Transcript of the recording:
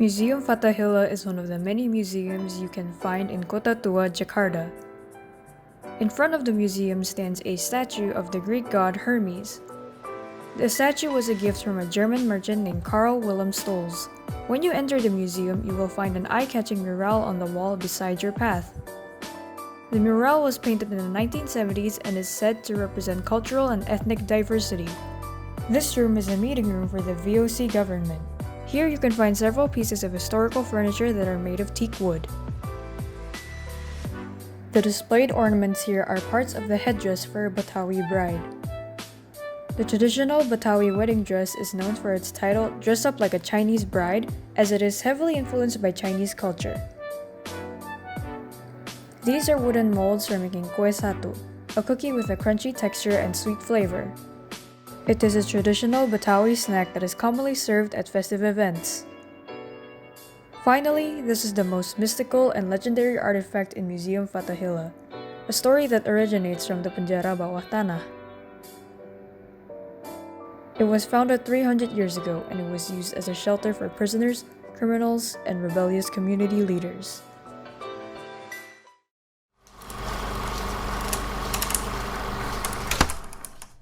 Museum Fatahillah is one of the many museums you can find in Kota Tua, Jakarta. In front of the museum stands a statue of the Greek god Hermes. The statue was a gift from a German merchant named Carl Wilhelm Stolz. When you enter the museum, you will find an eye-catching mural on the wall beside your path. The mural was painted in the 1970s and is said to represent cultural and ethnic diversity. This room is a meeting room for the VOC government. Here you can find several pieces of historical furniture that are made of teak wood. The displayed ornaments here are parts of the headdress for a Batawi bride. The traditional Batawi wedding dress is known for its title, "Dress Up Like a Chinese Bride," as it is heavily influenced by Chinese culture. These are wooden molds for making kue satu, a cookie with a crunchy texture and sweet flavor. It is a traditional Batawi snack that is commonly served at festive events. Finally, this is the most mystical and legendary artifact in Museum Fatahillah, a story that originates from the Penjara Bawah Tanah. It was founded 300 years ago and it was used as a shelter for prisoners, criminals, and rebellious community leaders.